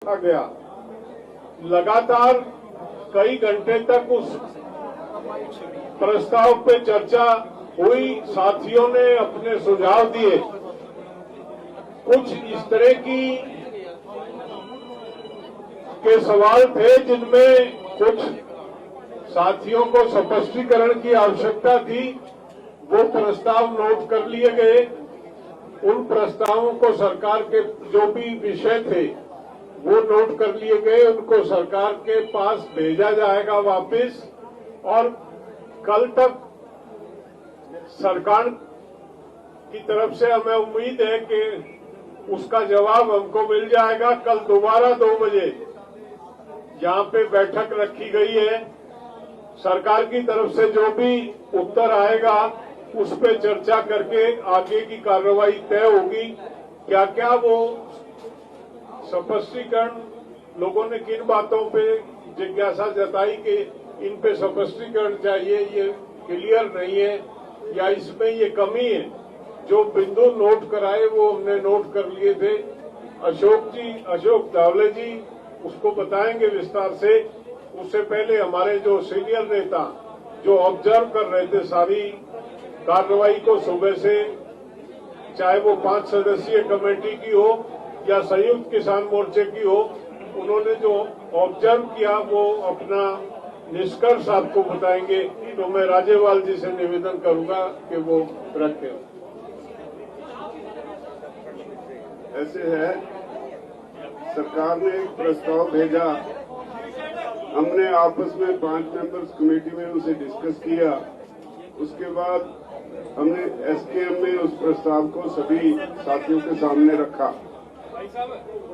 आ गया। लगातार कई घंटे तक उस प्रस्ताव पे चर्चा हुई, साथियों ने अपने सुझाव दिए। कुछ इस तरह के सवाल थे जिनमें कुछ साथियों को स्पष्टीकरण की आवश्यकता थी। वो प्रस्ताव नोट कर लिए गए। उन प्रस्तावों को सरकार के जो भी विषय थे वो नोट कर लिए गए। उनको सरकार के पास भेजा जाएगा वापस, और कल तक सरकार की तरफ से हमें उम्मीद है कि उसका जवाब हमको मिल जाएगा। कल दोबारा 2 बजे यहाँ पे बैठक रखी गई है। सरकार की तरफ से जो भी उत्तर आएगा उस पर चर्चा करके आगे की कार्रवाई तय होगी। क्या क्या वो स्पष्टीकरण, लोगों ने किन बातों पे जिज्ञासा जताई कि इन पे स्पष्टीकरण चाहिए, ये क्लियर नहीं है या इसमें ये कमी है, जो बिंदु नोट कराए वो हमने नोट कर लिए थे। अशोक धावले जी उसको बताएंगे विस्तार से। उससे पहले हमारे जो सीनियर नेता जो ऑब्जर्व कर रहे थे सारी कार्रवाई को सुबह से, चाहे वो 5 सदस्यीय कमेटी की हो या संयुक्त किसान मोर्चे की हो, उन्होंने जो ऑब्जर्व किया वो अपना निष्कर्ष आपको बताएंगे। तो मैं राजेवाल जी से निवेदन करूंगा कि वो रखें। ऐसे है, सरकार ने एक प्रस्ताव भेजा, हमने आपस में 5 मेंबर्स कमेटी में उसे डिस्कस किया। उसके बाद हमने एसकेएम में उस प्रस्ताव को सभी साथियों के सामने रखा।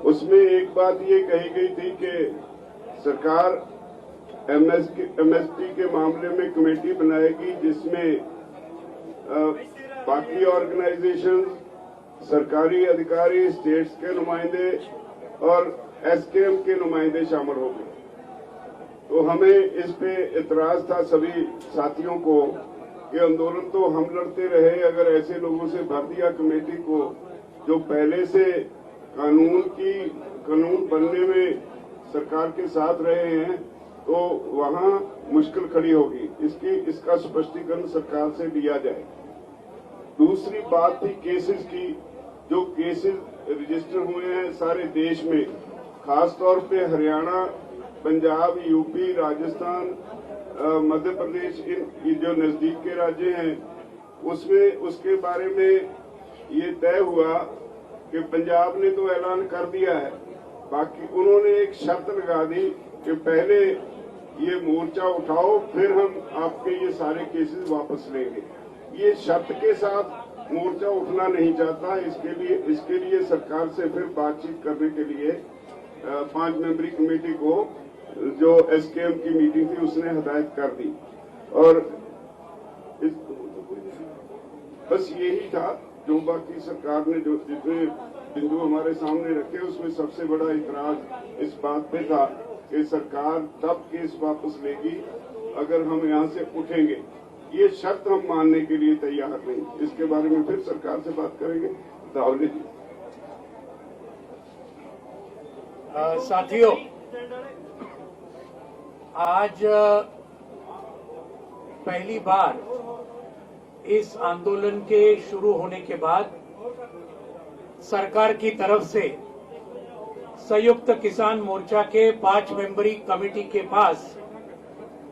उसमें एक बात ये कही गई थी कि सरकार एमएसपी के मामले में कमेटी बनाएगी जिसमें बाकी ऑर्गेनाइजेशन, सरकारी अधिकारी, स्टेट्स के नुमाइंदे और एसकेएम के नुमाइंदे शामिल होंगे। तो हमें इस पे इतराज था सभी साथियों को कि आंदोलन तो हम लड़ते रहे, अगर ऐसे लोगों से भर दिया कमेटी को जो पहले से कानून बनने में सरकार के साथ रहे हैं, तो वहां मुश्किल खड़ी होगी। इसका स्पष्टीकरण सरकार से लिया जाए। दूसरी बात थी केसेस की। जो केसेस रजिस्टर हुए हैं सारे देश में, खासतौर पे हरियाणा, पंजाब, यूपी, राजस्थान, मध्य प्रदेश, इन जो नजदीक के राज्य हैं, उसमें उसके बारे में ये तय हुआ कि पंजाब ने तो ऐलान कर दिया है, बाकी उन्होंने एक शर्त लगा दी कि पहले ये मोर्चा उठाओ फिर हम आपके ये सारे केसेस वापस लेंगे। ये शर्त के साथ मोर्चा उठना नहीं चाहता। इसके लिए सरकार से फिर बातचीत करने के लिए 5 मेंबरी कमेटी को जो एसकेएम की मीटिंग थी उसने हदायत कर दी। और बस यही था जो बाकी सरकार ने जो जितने बिंदु हमारे सामने रखे, उसमें सबसे बड़ा इतराज इस बात पे था कि सरकार तब केस वापस लेगी अगर हम यहाँ से उठेंगे। ये शर्त हम मानने के लिए तैयार नहीं। इसके बारे में फिर सरकार से बात करेंगे। धावले जी। साथियों, आज पहली बार इस आंदोलन के शुरू होने के बाद सरकार की तरफ से संयुक्त किसान मोर्चा के 5 मेंबरी कमेटी के पास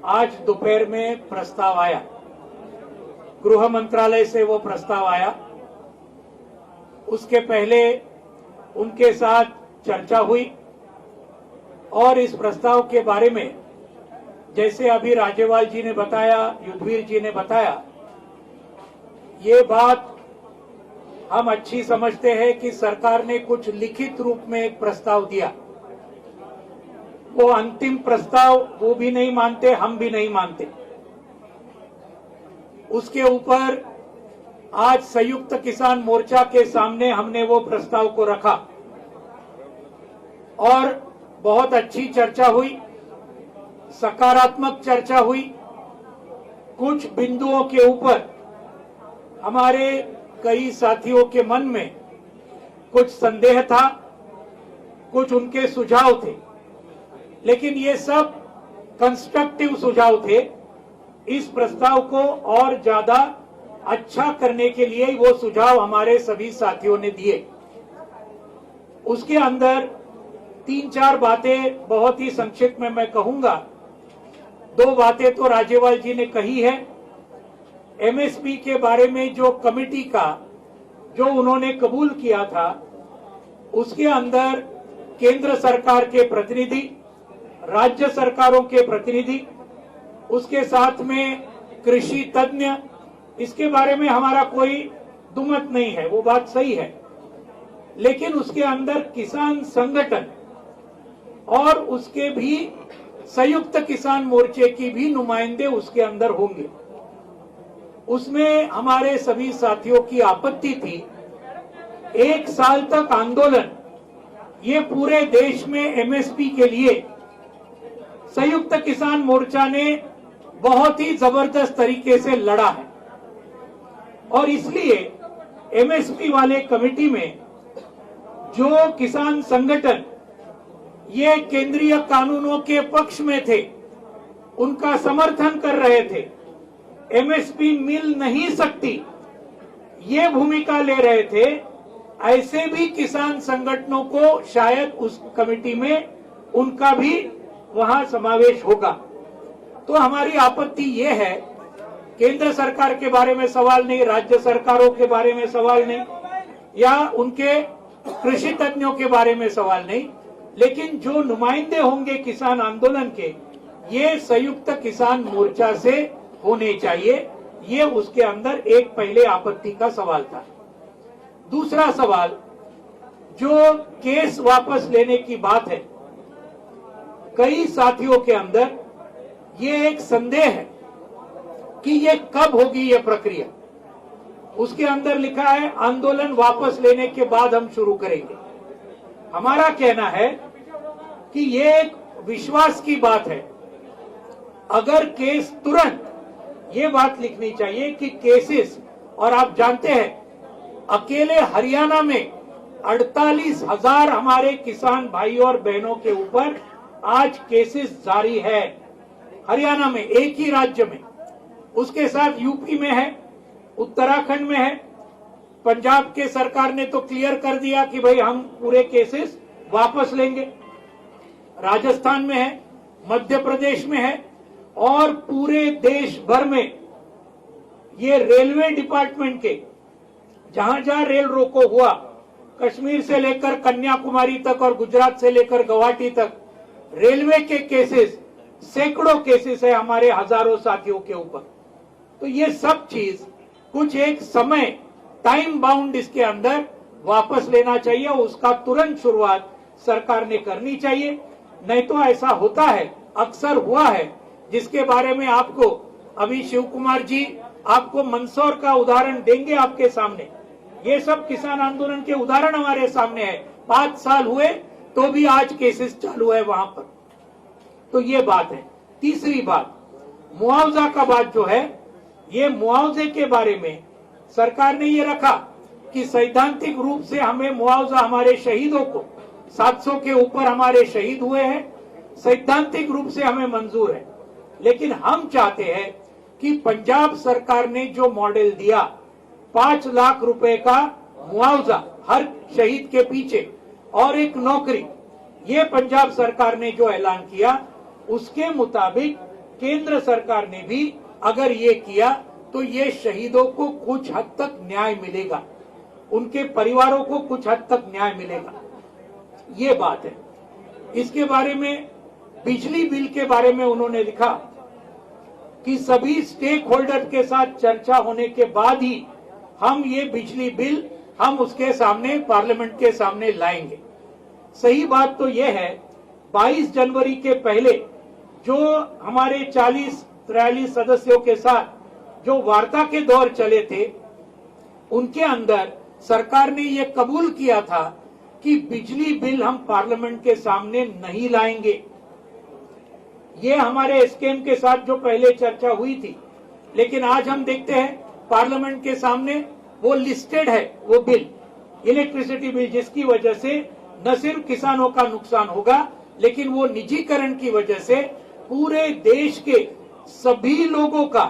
आज दोपहर में प्रस्ताव आया। गृह मंत्रालय से वो प्रस्ताव आया। उसके पहले उनके साथ चर्चा हुई और इस प्रस्ताव के बारे में जैसे अभी राजेवाल जी ने बताया, युद्धवीर जी ने बताया, ये बात हम अच्छी समझते हैं कि सरकार ने कुछ लिखित रूप में एक प्रस्ताव दिया। वो अंतिम प्रस्ताव वो भी नहीं मानते, हम भी नहीं मानते। उसके ऊपर आज संयुक्त किसान मोर्चा के सामने हमने वो प्रस्ताव को रखा और बहुत अच्छी चर्चा हुई, सकारात्मक चर्चा हुई। कुछ बिंदुओं के ऊपर हमारे कई साथियों के मन में कुछ संदेह था, कुछ उनके सुझाव थे, लेकिन ये सब कंस्ट्रक्टिव सुझाव थे। इस प्रस्ताव को और ज्यादा अच्छा करने के लिए वो सुझाव हमारे सभी साथियों ने दिए। उसके अंदर 3-4 बातें बहुत ही संक्षिप्त में मैं कहूंगा। 2 बातें तो राजेवाल जी ने कही है। एमएसपी के बारे में जो कमेटी का जो उन्होंने कबूल किया था, उसके अंदर केंद्र सरकार के प्रतिनिधि, राज्य सरकारों के प्रतिनिधि, उसके साथ में कृषि तज्ञ, इसके बारे में हमारा कोई दुमत नहीं है, वो बात सही है। लेकिन उसके अंदर किसान संगठन और उसके भी संयुक्त किसान मोर्चे की भी नुमाइंदे उसके अंदर होंगे। उसमें हमारे सभी साथियों की आपत्ति थी, 1 साल तक आंदोलन ये पूरे देश में एमएसपी के लिए संयुक्त किसान मोर्चा ने बहुत ही जबरदस्त तरीके से लड़ा है, और इसलिए एमएसपी वाले कमेटी में जो किसान संगठन ये केंद्रीय कानूनों के पक्ष में थे, उनका समर्थन कर रहे थे, एमएसपी मिल नहीं सकती, ये भूमिका ले रहे थे, ऐसे भी किसान संगठनों को शायद उस कमेटी में उनका भी वहां समावेश होगा। तो हमारी आपत्ति ये है, केंद्र सरकार के बारे में सवाल नहीं, राज्य सरकारों के बारे में सवाल नहीं, या उनके कृषि तज्ञों के बारे में सवाल नहीं, लेकिन जो नुमाइंदे होंगे किसान आंदोलन के, ये संयुक्त किसान मोर्चा से होने चाहिए। ये उसके अंदर एक पहले आपत्ति का सवाल था। दूसरा सवाल, जो केस वापस लेने की बात है, कई साथियों के अंदर ये एक संदेह है कि ये कब होगी ये प्रक्रिया। उसके अंदर लिखा है आंदोलन वापस लेने के बाद हम शुरू करेंगे। हमारा कहना है कि ये एक विश्वास की बात है। अगर केस तुरंत, ये बात लिखनी चाहिए कि केसेस, और आप जानते हैं अकेले हरियाणा में 48,000 हमारे किसान भाई और बहनों के ऊपर आज केसेस जारी है, हरियाणा में, एक ही राज्य में। उसके साथ यूपी में है, उत्तराखंड में है, पंजाब के सरकार ने तो क्लियर कर दिया कि भाई हम पूरे केसेस वापस लेंगे, राजस्थान में है, मध्य प्रदेश में है, और पूरे देश भर में ये रेलवे डिपार्टमेंट के जहां जहां रेल रोको हुआ, कश्मीर से लेकर कन्याकुमारी तक और गुजरात से लेकर गुवाहाटी तक, रेलवे के केसेस, सैकड़ों केसेस है हमारे हजारों साथियों के ऊपर। तो ये सब चीज कुछ एक समय, टाइम बाउंड इसके अंदर वापस लेना चाहिए, उसका तुरंत शुरुआत सरकार ने करनी चाहिए। नहीं तो ऐसा होता है, अक्सर हुआ है, जिसके बारे में आपको अभी शिव कुमार जी आपको मंदसौर का उदाहरण देंगे आपके सामने। ये सब किसान आंदोलन के उदाहरण हमारे सामने है। 5 साल हुए तो भी आज केसेस चालू है वहां पर। तो ये बात है। तीसरी बात, मुआवजा का बात जो है, ये मुआवजे के बारे में सरकार ने ये रखा कि सैद्धांतिक रूप से हमें मुआवजा, हमारे शहीदों को 700 के ऊपर हमारे शहीद हुए हैं, सैद्धांतिक रूप से हमें मंजूर है। लेकिन हम चाहते हैं कि पंजाब सरकार ने जो मॉडल दिया, 5 लाख रुपए का मुआवजा हर शहीद के पीछे और एक नौकरी, ये पंजाब सरकार ने जो ऐलान किया, उसके मुताबिक केंद्र सरकार ने भी अगर ये किया तो ये शहीदों को कुछ हद तक न्याय मिलेगा, उनके परिवारों को कुछ हद तक न्याय मिलेगा। ये बात है। इसके बारे में, बिजली बिल के बारे में उन्होंने लिखा कि सभी स्टेक होल्डर के साथ चर्चा होने के बाद ही हम ये बिजली बिल हम उसके सामने, पार्लियामेंट के सामने लाएंगे। सही बात तो ये है, 22 जनवरी के पहले जो हमारे 40-43 सदस्यों के साथ जो वार्ता के दौर चले थे, उनके अंदर सरकार ने ये कबूल किया था कि बिजली बिल हम पार्लियामेंट के सामने नहीं लाएंगे। ये हमारे एसकेएम के साथ जो पहले चर्चा हुई थी, लेकिन आज हम देखते हैं पार्लियामेंट के सामने वो लिस्टेड है, वो बिल, इलेक्ट्रिसिटी बिल, जिसकी वजह से न सिर्फ किसानों का नुकसान होगा, लेकिन वो निजीकरण की वजह से पूरे देश के सभी लोगों का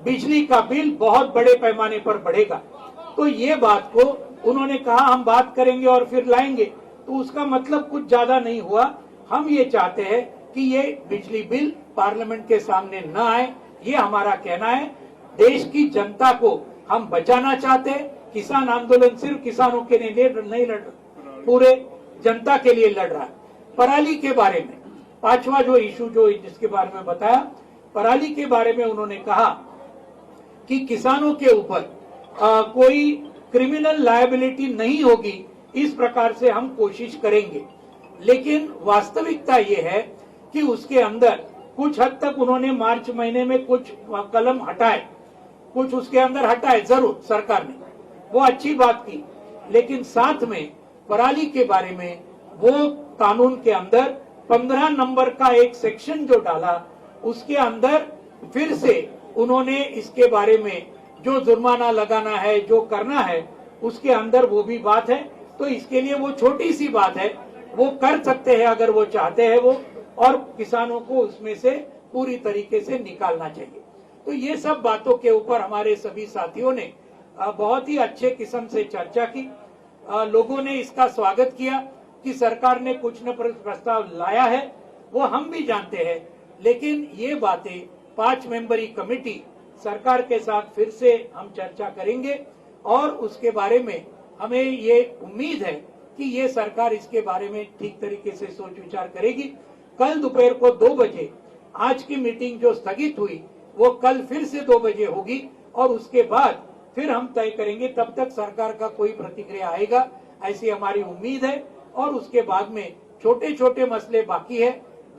बिजली का बिल बहुत बड़े पैमाने पर बढ़ेगा। तो ये बात को उन्होंने कहा हम बात करेंगे और फिर लाएंगे, तो उसका मतलब कुछ ज्यादा नहीं हुआ। हम ये चाहते हैं कि ये बिजली बिल पार्लियामेंट के सामने न आए, ये हमारा कहना है। देश की जनता को हम बचाना चाहते हैं। किसान आंदोलन सिर्फ किसानों के लिए नहीं लड़ रहा, पूरे जनता के लिए लड़ रहा है। पराली के बारे में पांचवा जो इशू जो जिसके बारे में बताया, पराली के बारे में उन्होंने कहा कि किसानों के ऊपर कोई क्रिमिनल लायबिलिटी नहीं होगी, इस प्रकार से हम कोशिश करेंगे। लेकिन वास्तविकता ये है कि उसके अंदर कुछ हद तक उन्होंने मार्च महीने में कुछ कलम हटाए, कुछ उसके अंदर हटाए जरूर सरकार ने, वो अच्छी बात की। लेकिन साथ में पराली के बारे में वो कानून के अंदर 15 नंबर का एक सेक्शन जो डाला, उसके अंदर फिर से उन्होंने इसके बारे में जो जुर्माना लगाना है, जो करना है, उसके अंदर वो भी बात है। तो इसके लिए वो छोटी सी बात है, वो कर सकते हैं अगर वो चाहते हैं वो, और किसानों को उसमें से पूरी तरीके से निकालना चाहिए। तो ये सब बातों के ऊपर हमारे सभी साथियों ने बहुत ही अच्छे किस्म से चर्चा की। लोगों ने इसका स्वागत किया कि सरकार ने कुछ न प्रस्ताव लाया है, वो हम भी जानते हैं। लेकिन ये बातें 5 मेंबरी कमेटी सरकार के साथ फिर से हम चर्चा करेंगे और उसके बारे में हमें ये उम्मीद है कि ये सरकार इसके बारे में ठीक तरीके से सोच विचार करेगी। कल दोपहर को 2 बजे आज की मीटिंग जो स्थगित हुई वो कल फिर से 2 बजे होगी और उसके बाद फिर हम तय करेंगे। तब तक सरकार का कोई प्रतिक्रिया आएगा ऐसी हमारी उम्मीद है। और उसके बाद में छोटे छोटे मसले बाकी है,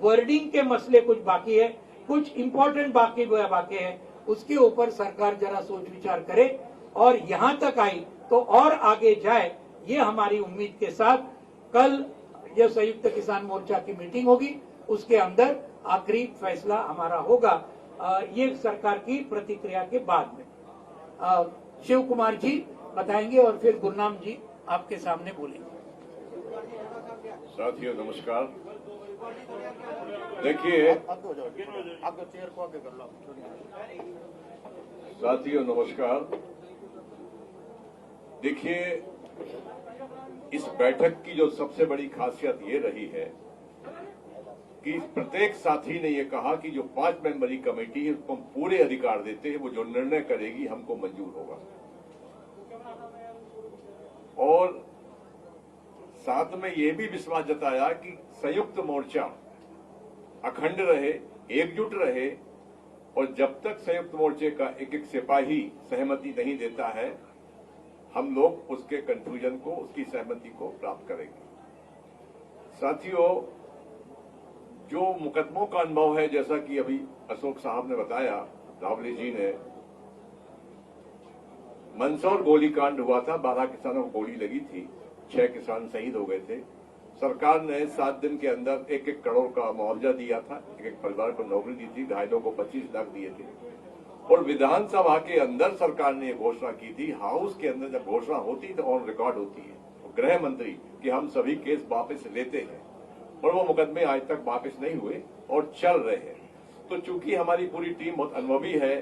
वर्डिंग के मसले कुछ बाकी है, कुछ इम्पोर्टेंट बाकी है, उसके ऊपर सरकार जरा सोच विचार करे और यहाँ तक आई तो और आगे जाए, ये हमारी उम्मीद के साथ कल जो संयुक्त किसान मोर्चा की मीटिंग होगी उसके अंदर आखिरी फैसला हमारा होगा, ये सरकार की प्रतिक्रिया के बाद में। शिव कुमार जी बताएंगे और फिर गुरनाम जी आपके सामने बोलेंगे। साथियों नमस्कार। देखिए साथियों नमस्कार। देखिए इस बैठक की जो सबसे बड़ी खासियत ये रही है कि प्रत्येक साथी ने ये कहा कि जो 5 मेंबरी कमेटी है उसको हम पूरे अधिकार देते हैं, वो जो निर्णय करेगी हमको मंजूर होगा। और साथ में ये भी विश्वास जताया कि संयुक्त मोर्चा अखंड रहे, एकजुट रहे और जब तक संयुक्त मोर्चे का एक एक सिपाही सहमति नहीं देता है हम लोग उसके कंफ्यूजन को, उसकी सहमति को प्राप्त करेंगे। साथियों, जो मुकदमों का अनुभव है, जैसा कि अभी अशोक साहब ने बताया, रावली जी ने, मंदसौर गोलीकांड हुआ था, 12 किसानों को गोली लगी थी, 6 किसान शहीद हो गए थे। सरकार ने 7 दिन के अंदर 1-1 करोड़ का मुआवजा दिया था, एक परिवार को नौकरी दी थी, घायलों को 25 लाख दिए थे। और विधानसभा के अंदर सरकार ने घोषणा की थी, हाउस के अंदर जब घोषणा होती तो ऑन रिकॉर्ड होती है, गृह मंत्री कि हम सभी केस वापस लेते हैं, और वो मुकदमे आज तक वापस नहीं हुए और चल रहे हैं। तो चूंकि हमारी पूरी टीम बहुत अनुभवी है,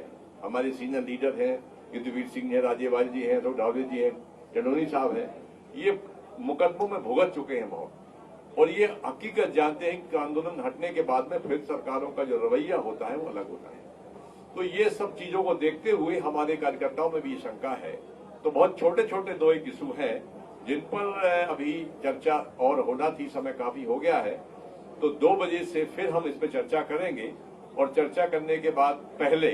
हमारे सीनियर लीडर हैं, युद्धवीर सिंह है, राज्यपाल जी हैं, ढावले जी हैं, जडोनी साहब हैं, ये मुकदमों में भुगत चुके हैं बहुत, और ये हकीकत जानते हैं कि आंदोलन हटने के बाद में फिर सरकारों का जो रवैया होता है वो अलग होता है। तो ये सब चीजों को देखते हुए हमारे कार्यकर्ताओं में भी शंका है। तो बहुत छोटे छोटे 2-1 इशू हैं जिन पर अभी चर्चा और होना थी, समय काफी हो गया है। तो 2 बजे से फिर हम इस पर चर्चा करेंगे और चर्चा करने के बाद पहले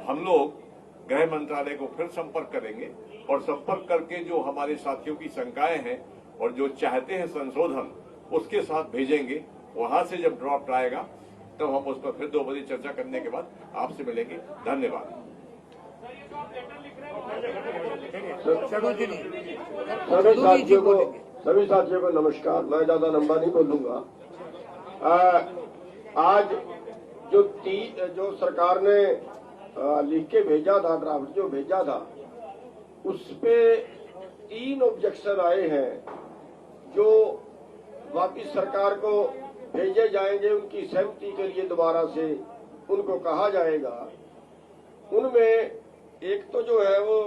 हम लोग गृह मंत्रालय को फिर संपर्क करेंगे और संपर्क करके जो हमारे साथियों की शंकाएं हैं और जो चाहते हैं संशोधन उसके साथ भेजेंगे। वहां से जब ड्राफ्ट आएगा तब हम उस पर फिर 2 बजे चर्चा करने के बाद आपसे मिलेंगे। धन्यवाद। सभी साथियों को नमस्कार। मैं ज्यादा लंबा नहीं बोलूंगा। आज जो सरकार ने लिख के भेजा था, ड्राफ्ट जो भेजा था, उस पे 3 ऑब्जेक्शन आए हैं जो वापिस सरकार को भेजे जाएंगे उनकी सहमति के लिए दोबारा से उनको कहा जाएगा। उनमें एक तो जो है वो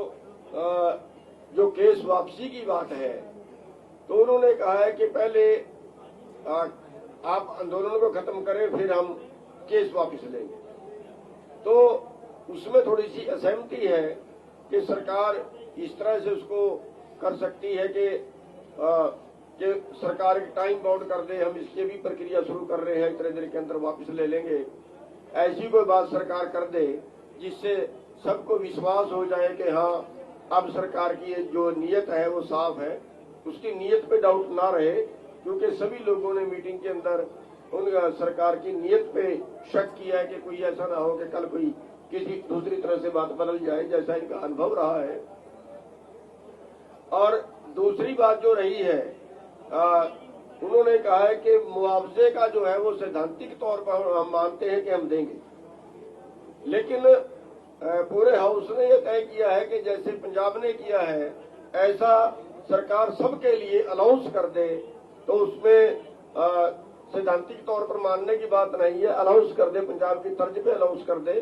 जो केस वापसी की बात है, तो उन्होंने कहा है कि पहले आप आंदोलन को खत्म करें फिर हम केस वापस लेंगे। तो उसमें थोड़ी सी असहमति है कि सरकार इस तरह से उसको कर सकती है कि सरकार एक टाइम बाउंड कर दे, हम इसकी भी प्रक्रिया शुरू कर रहे हैं, इतने दिन के अंदर वापस ले लेंगे। ऐसी कोई बात सरकार कर दे जिससे सबको विश्वास हो जाए कि हाँ अब सरकार की जो नीयत है वो साफ है, उसकी नीयत पे डाउट ना रहे, क्योंकि सभी लोगों ने मीटिंग के अंदर उन सरकार की नीयत पे शक किया है कि कोई ऐसा ना हो कि कल कोई किसी दूसरी तरह से बात बदल जाए, जैसा इनका अनुभव रहा है। और दूसरी बात जो रही है, उन्होंने कहा है कि मुआवजे का जो है वो सैद्धांतिक तौर पर हम मानते हैं कि हम देंगे, लेकिन पूरे हाउस ने यह तय किया है कि जैसे पंजाब ने किया है ऐसा सरकार सबके लिए अलाउंस कर दे, तो उसमें सैद्धांतिक तौर पर मानने की बात नहीं है, अलाउंस कर दे, पंजाब की तर्ज पे अलाउंस कर दे,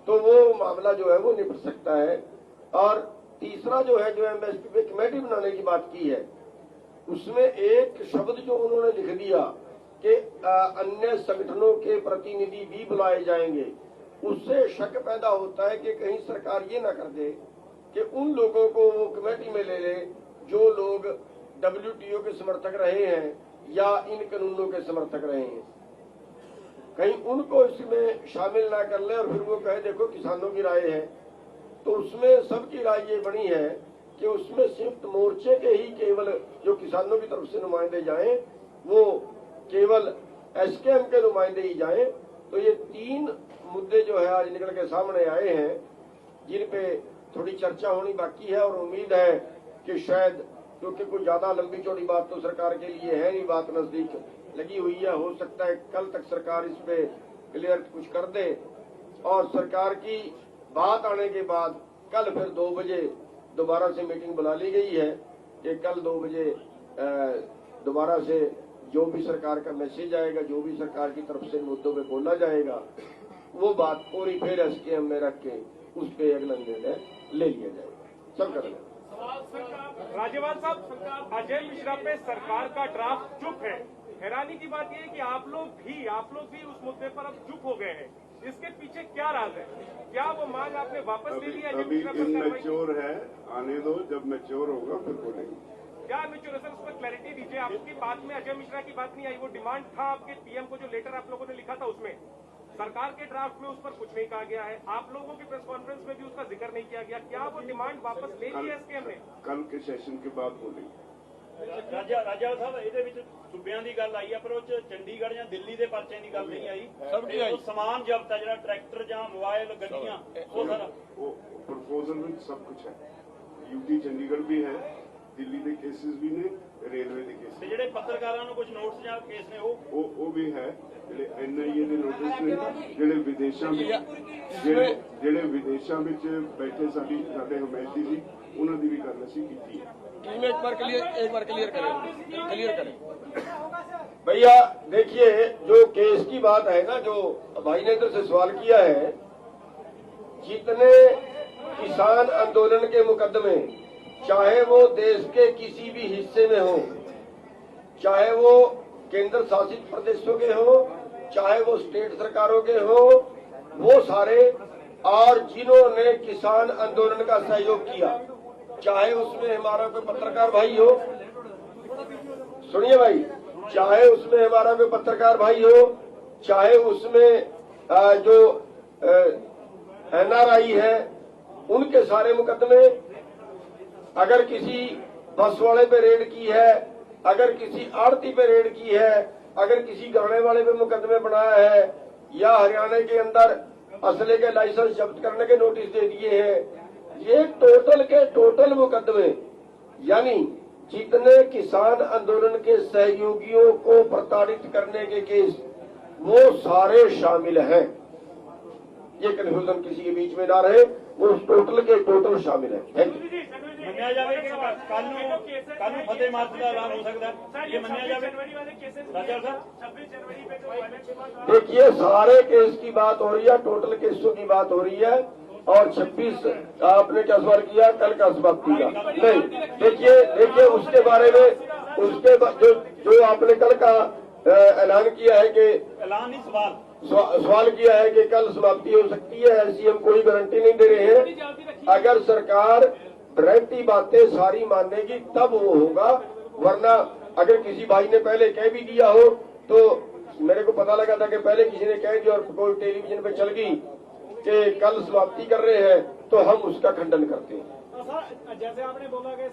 तो वो मामला जो है वो निपट सकता है। और तीसरा जो है, जो एमएसपी पे कमेटी बनाने की बात की है, उसमें एक शब्द जो उन्होंने लिख दिया कि अन्य संगठनों के प्रतिनिधि भी बुलाए जाएंगे, उससे शक पैदा होता है कि कहीं सरकार ये ना कर दे कि उन लोगों को वो कमेटी में ले ले जो लोग WTO के समर्थक रहे हैं या इन कानूनों के समर्थक रहे हैं, कहीं उनको इसमें शामिल ना कर ले और फिर वो कहे देखो किसानों की राय है। तो उसमें सबकी राय ये बनी है कि उसमें संयुक्त मोर्चे के ही केवल जो किसानों की तरफ से नुमाइंदे जाएं, वो केवल SKM के नुमाइंदे ही जाएं। तो ये 3 मुद्दे जो है आज निकल के सामने आए हैं, जिन पे थोड़ी चर्चा होनी बाकी है, और उम्मीद है कि शायद, क्योंकि कोई ज्यादा लंबी चौड़ी बात तो सरकार के लिए है नहीं, बात नजदीक लगी हुई है, हो सकता है कल तक सरकार इस पे क्लियर कुछ कर दे, और सरकार की बात आने के बाद कल फिर 2 बजे दोबारा से मीटिंग बुला ली गई है कि कल 2 बजे दोबारा से जो भी सरकार का मैसेज आएगा, जो भी सरकार की तरफ से मुद्दों पे बोला जाएगा, वो बात पूरी फिर SKM में रख के उस पे अगला निर्णय ले लिया जाएगा। सब कर राज्यपाल साहब, अजय मिश्रा पे सरकार का ड्राफ्ट चुप है। हैरानी की बात यह है कि आप लोग भी उस मुद्दे पर अब चुप हो गए हैं। इसके पीछे क्या राज है? क्या वो मांग आपने वापस ले लिया? अभी इनमेच्योर है, आने दो, जब मैच्योर होगा फिर बोलेंगे। क्या मैच्योर है सर, उस पर क्लैरिटी दीजिए। आपकी बात में अजय मिश्रा की बात नहीं आई, वो डिमांड था आपके PM को, जो लेटर आप लोगों ने लिखा था उसमें सरकार के ड्राफ्ट में उस पर कुछ नहीं कहा गया है। आप लोगों की प्रेस कॉन्फ्रेंस में भी उसका जिक्र नहीं किया गया। क्या वो डिमांड वापस ले ली है SKM ने? कल के सेशन के बाद बोलेंगे। ਰਾਜਾ ਸਾਹਿਬ, ਇਹਦੇ ਵਿੱਚ ਸੂਬਿਆਂ ਦੀ ਗੱਲ ਆਈ ਆ, ਪਰ ਉਹ ਚ ਚੰਡੀਗੜ੍ਹ ਜਾਂ ਦਿੱਲੀ ਦੇ ਪਰਚੇ ਦੀ ਗੱਲ ਨਹੀਂ ਆਈ। ਸਭ ਦੀ ਆਈ। ਸਮਾਨ ਜ਼ਬਤ ਆ, ਜਿਹੜਾ ਟਰੈਕਟਰ ਜਾਂ ਮੋਬਾਈਲ ਗੱਡੀਆਂ, ਉਹ ਸਾਰਾ वो प्रपोजल में सब कुछ है। UT चंडीगढ़ भी है, दिल्ली के केसेस भी ने, रेलवे के केसेस। ਤੇ ਜਿਹੜੇ ਪੱਤਰਕਾਰਾਂ ਨੂੰ ਕੁਝ ਨੋਟਿਸ ਜਾਂ ਕੇਸ ਨੇ ਉਹ ਵੀ ਹੈ, ਜਿਹੜੇ NIA ਦੇ ਨੋਟਿਸ ਨੇ, ਜਿਹੜੇ ਵਿਦੇਸ਼ਾਂ ਵਿੱਚ ਬੈਠੇ ਸਾਡੇ ਹਮਾਇਤੀ ਸੀ, ਉਹਨਾਂ ਦੀ ਵੀ ਗੱਲ ਅਸੀਂ ਕੀਤੀ ਹੈ। एक बार क्लियर करें भैया। देखिए, जो केस की बात है ना, जो भाई ने इधर से सवाल किया है, जितने किसान आंदोलन के मुकदमे, चाहे वो देश के किसी भी हिस्से में हो, चाहे वो केंद्र शासित प्रदेशों के हो, चाहे वो स्टेट सरकारों के हो, वो सारे, और जिन्होंने किसान आंदोलन का सहयोग किया, चाहे उसमें हमारा कोई पत्रकार भाई हो, सुनिए भाई, चाहे उसमें हमारा कोई पत्रकार भाई हो, चाहे उसमें जो NRI है, उनके सारे मुकदमे, अगर किसी बस वाले पे रेड की है, अगर किसी आड़ती पे रेड की है, अगर किसी गाने वाले पे मुकदमे बनाया है, या हरियाणा के अंदर असले के लाइसेंस जब्त करने के नोटिस दे दिए हैं, ये टोटल के टोटल मुकदमे, यानी जितने किसान आंदोलन के सहयोगियों को प्रताड़ित करने के केस, वो सारे शामिल हैं। ये कन्फ्यूजन किसी के बीच में ना रहे। वो टोटल के टोटल शामिल है। Thank you. ਮੰਨਿਆ ਜਾਵੇ ਕਿ ਕੱਲ ਨੂੰ ਫਤਿਹ ਮਾਰਚ ਦਾ ਐਲਾਨ ਹੋ ਸਕਦਾ ਹੈ, ये ਮੰਨਿਆ ਜਾਵੇ ਰਾਜਾ ਸਾਹਿਬ। 26 जनवरी पे जो वायलेंस के बाद देखिए सारे केस की बात हो रही है, टोटल केसों की बात हो रही है, और 26 आपने क्या सवाल किया कल का समाप्ति का नहीं। देखिए उसके बारे में जो आपने कल का ऐलान किया है कि ਐਲਾਨ ਨਹੀਂ ਸਵਾल सवाल किया है कि कल समाप्ति हो सकती है, ऐसी हम कोई गारंटी नहीं दे रहे हैं। अगर सरकार गारंटी बातें सारी मानेगी तब वो होगा, वरना अगर किसी भाई ने पहले कह भी दिया हो तो मेरे को पता लगा था कि पहले किसी ने कह दिया और कोई टेलीविजन पे चल गई कि कल समाप्ति कर रहे हैं तो हम उसका खंडन करते हैं। सर जैसे आपने बोला कि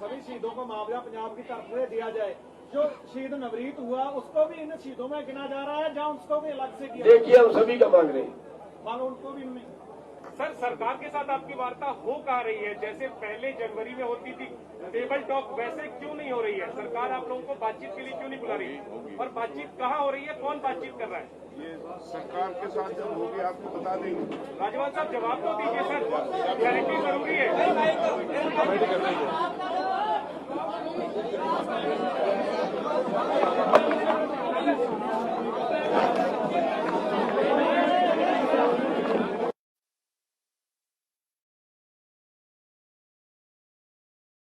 सभी शहीदों को मुआवजा पंजाब की तरफ से दिया जाए, जो शहीद नवरीत हुआ उसको भी इन शहीदों में गिना जा रहा है जहाँ उसको भी अलग से किया? देखिए हम सभी का मांग रहे हैं, मानो उनको भी सर सरकार के साथ आपकी वार्ता हो कहाँ रही है? जैसे पहले जनवरी में होती थी टेबल टॉक, वैसे क्यों नहीं हो रही है? सरकार आप लोगों को बातचीत के लिए क्यों नहीं बुला रही है? और बातचीत कहाँ हो रही है, कौन बातचीत कर रहा है? ये सरकार के साथ जब होगी आपको बता देंगे। राजवान साहब जवाब तो दीजिए सर, क्लैरिटी जरूरी है।